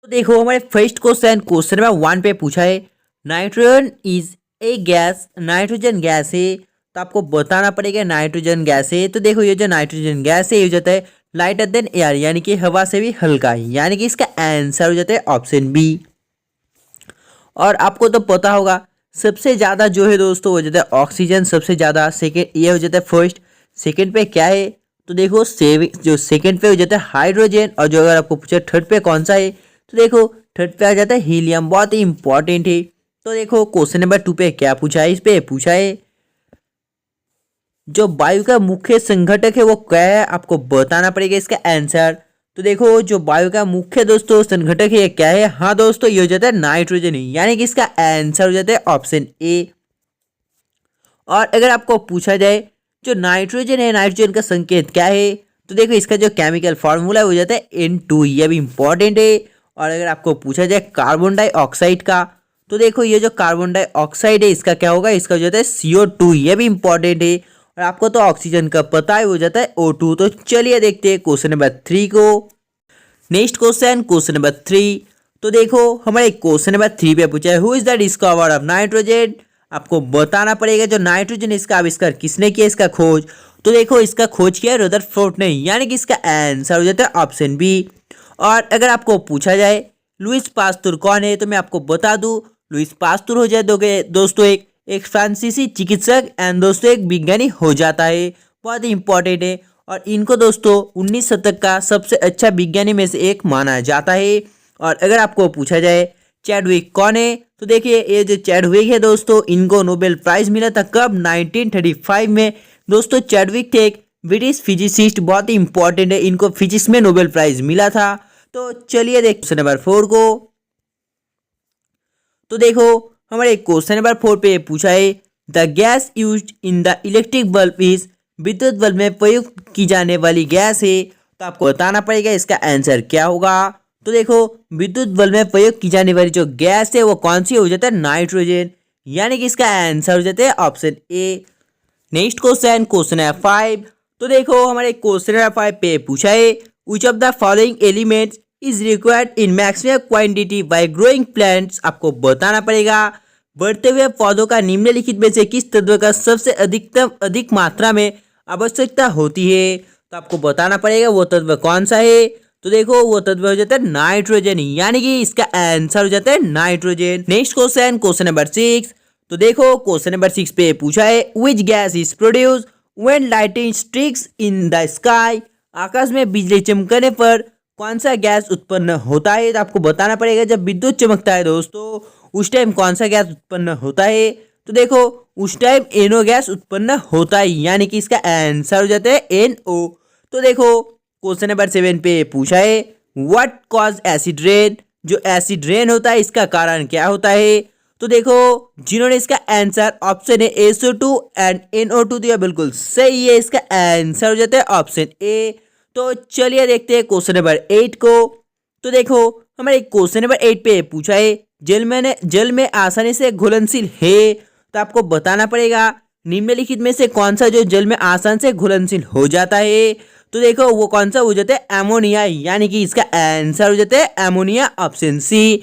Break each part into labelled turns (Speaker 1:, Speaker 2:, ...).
Speaker 1: तो देखो हमारे फर्स्ट क्वेश्चन नंबर 1 पे पूछा है nitrogen is a gas, nitrogen gas है। तो आपको बताना पड़ेगा नाइट्रोजन गैस है। तो देखो ये जो नाइट्रोजन गैस है ये हो जाता है लाइटर देन एयर, यानी कि हवा से भी हल्का है, यानी कि इसका आंसर हो जाता है ऑप्शन बी। और आपको तो पता होगा सबसे ज़्यादा जो है दोस्तों हो जाता है ऑक्सीजन सबसे ज़्यादा, सेकेंड ये हो जाता है फर्स्ट, सेकेंड पे क्या है तो देखो जो सेकेंड पे हो जाता है हाइड्रोजन, और जो अगर आपको पूछे थर्ड पे कौन सा है तो देखो थर्ड पे आ जाता है हीलियम, बहुत ही इंपॉर्टेंट है। तो देखो क्वेश्चन नंबर 2 पे क्या पूछा है, इस पे पूछा है जो वायु का मुख्य संघटक है वो क्या है, आपको बताना पड़ेगा इसका आंसर। तो देखो जो वायु का मुख्य दोस्तों संघटक है क्या है, हाँ दोस्तों ये हो जाता है नाइट्रोजन ही, यानी कि इसका आंसर हो जाता है ऑप्शन ए। और अगर आपको पूछा जाए जो नाइट्रोजन है नाइट्रोजन का संकेत क्या है तो देखो इसका जो केमिकल फॉर्मूला हो जाता है N2, ये भी इंपॉर्टेंट है। और अगर आपको पूछा जाए कार्बन डाइऑक्साइड का तो देखो ये जो कार्बन डाइऑक्साइड है इसका क्या होगा, इसका हो जाता है CO2, ये भी इंपॉर्टेंट है। और आपको तो ऑक्सीजन का पता है हो जाता है O2। तो चलिए देखते हैं क्वेश्चन नंबर 3 को। Next question number 3। तो देखो हमारे क्वेश्चन नंबर 3 पे पूछा है who is the discover of nitrogen. आपको बताना पड़ेगा जो नाइट्रोजन इसका आविष्कार किसने किया, इसका खोज। तो देखो इसका खोज किया रदरफोर्ड ने, यानी कि इसका आंसर हो जाता है ऑप्शन बी। और अगर आपको पूछा जाए लुइस पास्चर कौन है तो मैं आपको बता दूं लुइस पास्चर हो जाए दोस्तों एक फ्रांसीसी चिकित्सक एंड दोस्तों एक विज्ञानी हो जाता है, बहुत ही इंपॉर्टेंट है। और इनको दोस्तों 19 शतक का सबसे अच्छा विज्ञानी में से एक माना जाता है। और अगर आपको पूछा जाए चैडविक कौन है तो देखिए ये जो चैडविक है दोस्तों इनको नोबेल प्राइज मिला था कब, 1935 में। दोस्तों चैडविक थे एक ब्रिटिश फिजिसिस्ट, बहुत ही इंपॉर्टेंट है, इनको फिजिक्स में नोबेल प्राइज मिला था। तो चलिए देखते क्वेश्चन नंबर 4 को। तो देखो हमारे क्वेश्चन नंबर 4 पे पूछा है the gas used in the electric bulb is, विद्युत बल्ब में प्रयुक्त की जाने वाली गैस है। तो आपको बताना पड़ेगा इसका आंसर क्या होगा। तो देखो विद्युत बल्ब में प्रयोग की जाने वाली जो गैस है वो कौन सी हो जाता है नाइट्रोजन, यानी कि इसका आंसर हो जाता है ऑप्शन ए। नेक्स्ट क्वेश्चन है 5। तो देखो हमारे क्वेश्चन नंबर 5 पे पूछा है which of the following elements is required in maximum quantity bye growing plants. आपको बताना पड़ेगा बढ़ते हुए पौधों का निम्नलिखित में से किस तत्व का सबसे अधिक मात्रा में आवश्यकता होती है। तो आपको बताना पड़ेगा वो तत्व कौन सा है। तो देखो वो तत्व हो जाता है नाइट्रोजन, यानी कि इसका आंसर हो जाता है नाइट्रोजन। Next question number 6। तो देखो क्वेश्चन नंबर 6 पे पूछा है which gas is produce when lighting strikes in the sky. आकाश में बिजली चमकने पर कौन सा गैस उत्पन्न होता है। तो आपको बताना पड़ेगा जब विद्युत चमकता है दोस्तों उस टाइम कौन सा गैस उत्पन्न होता है। तो देखो उस टाइम NO गैस उत्पन्न होता है, यानी कि इसका आंसर हो जाता है NO। तो देखो क्वेश्चन नंबर 7 पे पूछा है व्हाट कॉज एसिड रेन। जो एसिड रेन होता है इसका कारण क्या होता है। तो देखो जिन्होंने इसका आंसर ऑप्शन है SO2 एंड NO2 दिया बिल्कुल सही है, इसका आंसर हो जाता है ऑप्शन ए। तो चलिए देखते हैं क्वेश्चन नंबर 8 को। तो देखो हमारे क्वेश्चन नंबर 8 पे पूछा है जल में आसानी से घुलनशील है। तो आपको बताना पड़ेगा निम्नलिखित में से कौन सा जो जल में आसान से घुलनशील हो जाता है। तो देखो वो कौन सा हो जाता है एमोनिया, यानी कि इसका आंसर हो जाता है एमोनिया ऑप्शन सी।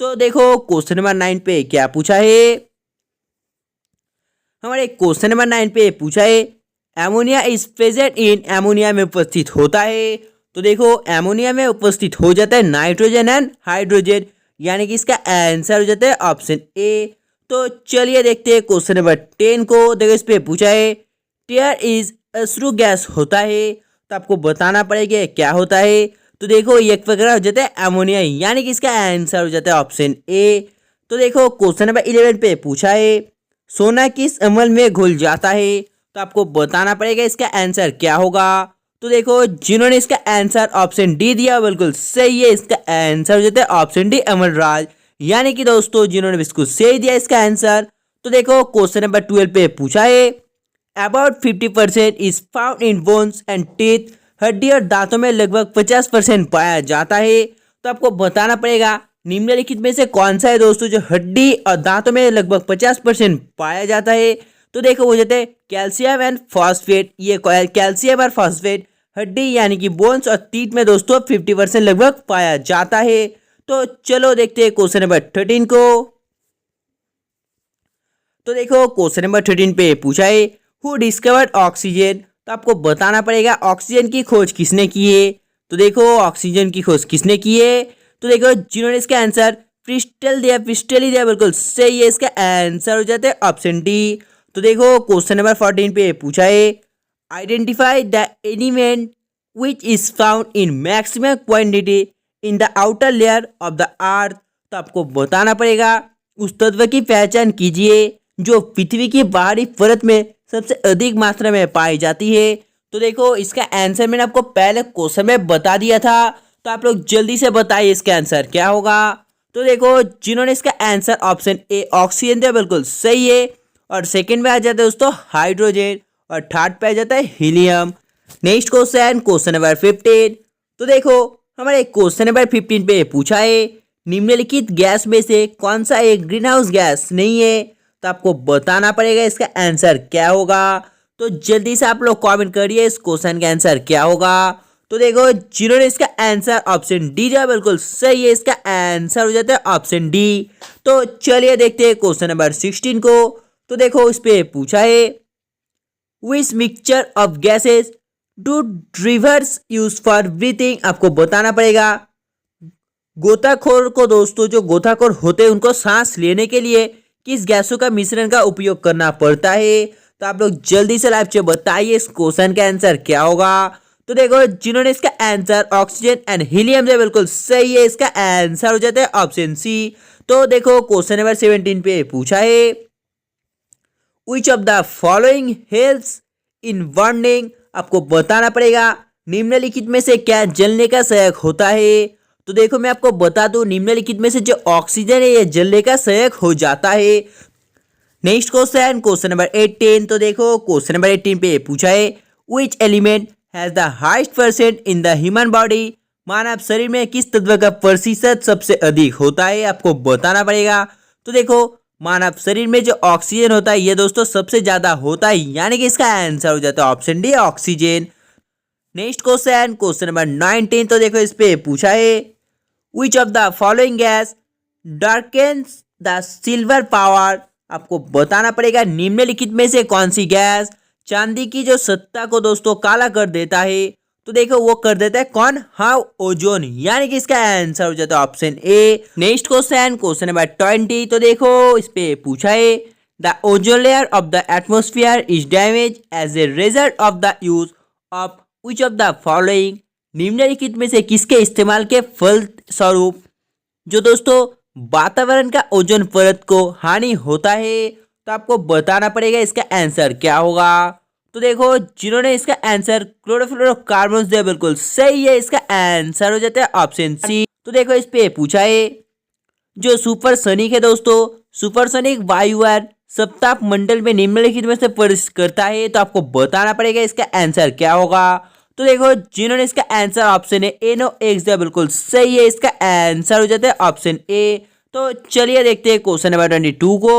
Speaker 1: तो देखो क्वेश्चन नंबर 9 पे क्या पूछा है। हमारे क्वेश्चन नंबर 9 पे पूछा है ammonia is present in, ammonia में उपस्थित होता है। तो देखो एमोनिया में उपस्थित हो जाता है नाइट्रोजन एंड हाइड्रोजन, यानी कि इसका आंसर हो जाता है ऑप्शन ए। तो चलिए देखते हैं क्वेश्चन नंबर 10 को। देखो इस पे पूछा है टेयर इज अश्रु गैस होता है। तो आपको बताना पड़ेगा क्या होता है। तो देखो ये एक प्रकार हो जाता है अमोनिया, यानी कि इसका आंसर हो जाता है ऑप्शन ए। तो देखो क्वेश्चन नंबर 11 पे पूछा है सोना किस अम्ल में घुल जाता है। तो आपको बताना पड़ेगा इसका आंसर क्या होगा। तो देखो जिन्होंने इसका आंसर ऑप्शन डी दिया बिल्कुल सही है, इसका आंसर हो जाता है ऑप्शन डी अमरराज, यानी कि दोस्तों जिन्होंने बिल्कुल सही दिया इसका आंसर। तो देखो क्वेश्चन नंबर 12 पे पूछा है about 50% is found in bones and teeth. हड्डी और दांतों में लगभग 50% पाया जाता है। तो आपको बताना पड़ेगा निम्नलिखित में से कौन सा है दोस्तों जो हड्डी और दांतों में लगभग 50% पाया जाता है। तो देखो वो जाते हैं कैल्शियम एंड फॉस्फेट। ये कैल्शियम और फॉस्फेट हड्डी यानी कि बोन्स और टीथ में दोस्तों 50% लगभग पाया जाता है। तो चलो देखते हैं क्वेश्चन नंबर 13 को। तो देखो क्वेश्चन नंबर 13 पे पूछा है हु डिस्कवर्ड ऑक्सीजन। तो आपको बताना पड़ेगा ऑक्सीजन की खोज किसने की है। तो देखो ऑक्सीजन की खोज किसने की है। तो देखो जिन्होंने इसका आंसर प्रिस्टल दिया, प्रिस्टल ही दिया, बिल्कुल सही है। इसका आंसर हो जाता है ऑप्शन डी। तो देखो क्वेश्चन नंबर 14 पे पूछा है identify the element which is found in maximum quantity in the outer layer of the earth. तो आपको बताना पड़ेगा उस तत्व की पहचान कीजिए जो पृथ्वी की बाहरी परत में सबसे अधिक मात्रा में पाई जाती है। तो देखो इसका आंसर मैंने आपको पहले क्वेश्चन में बता दिया था, तो आप लोग जल्दी से बताइए इसका आंसर क्या होगा। तो देखो जिन्होंने इसका आंसर ऑप्शन ए ऑक्सीजन दिया बिल्कुल सही है, और सेकंड में आ जाता है दोस्तों हाइड्रोजन, और थर्ड पे आ जाता है helium. Next question, question number 15। तो देखो हमारे क्वेश्चन नंबर 15 पे पूछा है निम्नलिखित गैस में से कौन सा एक ग्रीन हाउस गैस नहीं है। तो आपको बताना पड़ेगा इसका आंसर क्या होगा। तो जल्दी से आप लोग कमेंट करिए इस क्वेश्चन का आंसर क्या होगा। तो देखो जिन्होंने इसका आंसर ऑप्शन डी दिया बिल्कुल सही है, इसका आंसर हो जाता है ऑप्शन डी। तो चलिए देखते हैं क्वेश्चन नंबर 16 को। तो देखो इस पे पूछा है which mixture of gases do divers use for breathing. आपको बताना पड़ेगा गोताखोर को दोस्तों, जो गोताखोर होते हैं उनको सांस लेने के लिए किस गैसों का मिश्रण का उपयोग करना पड़ता है। तो आप लोग जल्दी से लाइव से बताइए इस क्वेश्चन का आंसर क्या होगा। तो देखो जिन्होंने इसका आंसर ऑक्सीजन एंड हीलियम से बिल्कुल सही है, इसका आंसर हो जाता है ऑप्शन सी। तो देखो क्वेश्चन नंबर 17 पे पूछा है which of the following helps in burning. आपको बताना पड़ेगा निम्नलिखित में से क्या जलने का सहायक होता है। तो देखो मैं आपको बता दूं निम्नलिखित में से जो ऑक्सीजन है ये जलने का सहायक हो जाता है। Next question, question number 18। तो देखो क्वेश्चन नंबर 18 पे पूछा है which element has the highest percent in the human body. मानव शरीर में किस तत्व का प्रतिशत सबसे अधिक होता है, आपको बताना पड़ेगा। तो देखो मानव शरीर में जो ऑक्सीजन होता है ये दोस्तों सबसे ज्यादा होता है, यानी कि इसका आंसर हो जाता है option D oxygen. Next question, question number 19। तो देखो इस पे पूछा है which of the following gas darkens the silver power. आपको बताना पड़ेगा निम्नलिखित में से कौन सी गैस चांदी की जो सत्ता को दोस्तों काला कर देता है। तो देखो वो कर देता है कौन, हाँ ओजोन, यानी कि इसका आंसर हो जाता है option A. Next question, question number 20। तो देखो इस पे पूछा है the ozone layer of the atmosphere is damage as a result of the use of which of the following. निम्नलिखित में से किसके इस्तेमाल के फल स्वरूप जो दोस्तों वातावरण का ओजोन परत को हानि होता है। तो आपको बताना पड़ेगा इसका आंसर क्या होगा। तो देखो जिन्होंने इसका आंसर क्लोरोफ्लोरोकार्बन दिया बिल्कुल सही है, इसका आंसर हो जाता है ऑप्शन सी। तो देखो इस पे पूछा है जो सुपरसोनिक है दोस्तों, सुपरसोनिक वायुयान सप्ताह मंडल में निम्नलिखित में से प्रवेश करता है। तो आपको बताना पड़ेगा इसका आंसर क्या होगा। तो देखो जिन्होंने इसका आंसर ऑप्शन है NOx दिया बिल्कुल सही है, इसका आंसर हो जाता है ऑप्शन ए। तो चलिए देखते हैं क्वेश्चन नंबर 22 को।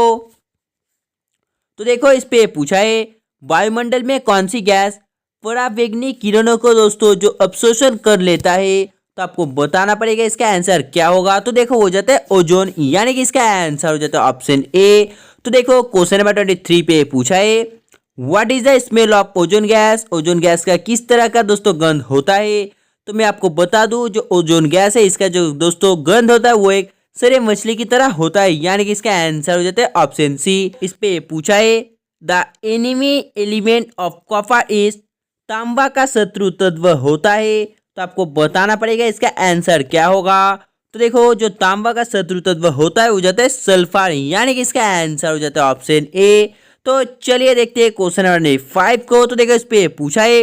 Speaker 1: तो देखो इस पे पूछा है वायुमंडल में कौन सी गैस पराबैंगनी किरणों को दोस्तों जो अवशोषण कर लेता है। तो आपको बताना पड़ेगा इसका आंसर क्या होगा। तो देखो हो जाता है ओजोन, यानी कि इसका आंसर हो जाता है ऑप्शन ए। तो देखो क्वेश्चन नंबर 23 पे पूछा है what is the smell of ozone gas. Ozone gas का किस तरह का दोस्तों गंध होता है। तो मैं आपको बता दूं जो ओजोन गैस है इसका जो दोस्तों गंध होता है वो एक सरे मछली की तरह होता है, यानी कि इसका आंसर हो जाता है ऑप्शन सी। इस पे पूछा है the enemy element of copper is तांबा का शत्रु तत्व होता है। तो आपको बताना पड़ेगा इसका आंसर क्या होगा। तो देखो जो तांबा का शत्रु तत्व होता है वो जाता है सल्फर, यानी कि इसका आंसर हो जाता है ऑप्शन ए। तो चलिए देखते हैं क्वेश्चन नंबर 5 को। तो देखो इस पे पूछा है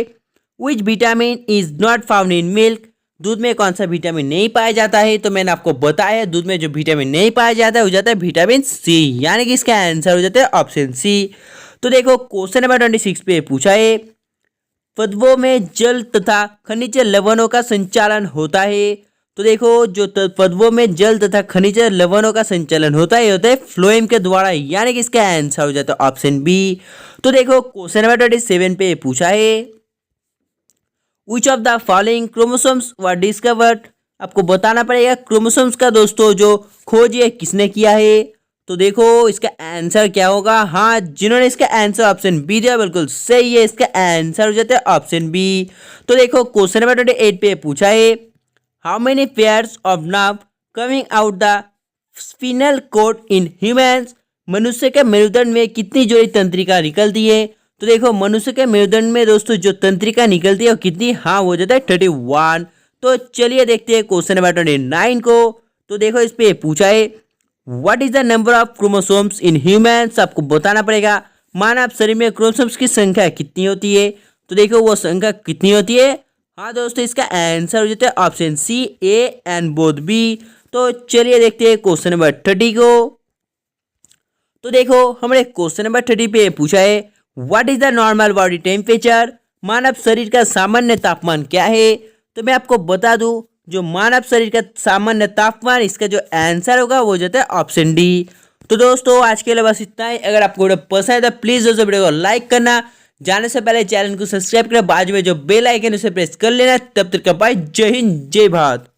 Speaker 1: which vitamin is not found in milk. दूध में कौन सा विटामिन नहीं पाया जाता है। तो मैंने आपको बताया दूध में जो विटामिन नहीं पाया जाता है वो जाता है विटामिन सी, यानी कि इसका आंसर हो जाता है ऑप्शन सी। तो देखो क्वेश्चन नंबर 26 पे पूछा है पदवों में जल तथा खनिज लवणों का संचालन होता है। तो देखो जो पदवों में जल तथा खनिज लवणों का संचालन होता है फ्लोएम के द्वारा, यानी कि इसका आंसर हो जाता है ऑप्शन बी। तो देखो क्वेश्चन नंबर 27 पे पूछा है which of the following chromosomes were discovered आपको बताना पड़ेगा क्रोमोसोम्स का दोस्तों जो खोज ये किसने किया है। तो देखो इसका आंसर क्या होगा। हाँ, जिन्होंने इसका आंसर ऑप्शन बी दिया बिल्कुल सही है, इसका आंसर हो जाता है ऑप्शन बी। तो देखो क्वेश्चन नंबर 28 पे पूछा है, how many pairs of nerve coming out the spinal cord in humans. मनुष्य के मेरुदंड में कितनी जोड़ी तंत्रिका निकलती है। तो देखो मनुष्य के मेरुदंड में दोस्तों जो तंत्रिका निकलती है वो कितनी, हाँ वो जाता है 31। तो चलिए देखते हैं क्वेश्चन नंबर 29 को। तो देखो इस पे पूछा है, what is the number of chromosomes in humans. आपको बताना पड़ेगा मानव शरीर में क्रोमोसोम्स की संख्या कितनी होती है। तो देखो वो संख्या कितनी होती है। हाँ दोस्तों इसका आंसर हो जाता है option C, A and both B. तो चलिए देखते हैं क्वेश्चन नंबर 30 को। तो देखो हमारे क्वेश्चन नंबर 30 पे पूछा है, what is the normal body temperature. मानव शरीर का सामान्य तापमान क्या है। तो मैं आपको बता दूं जो मानव शरीर का सामान्य तापमान, इसका जो आंसर होगा वो जाता है ऑप्शन डी। तो दोस्तों आज के लिए बस इतना ही। अगर आपको वीडियो पसंद है तो प्लीज दोस्तों वीडियो को लाइक करना, जाने से पहले चैनल को सब्सक्राइब करना, बाजू में जो बेल आइकन उसे प्रेस कर लेना। तब तक का बाय, जय हिंद जय भारत।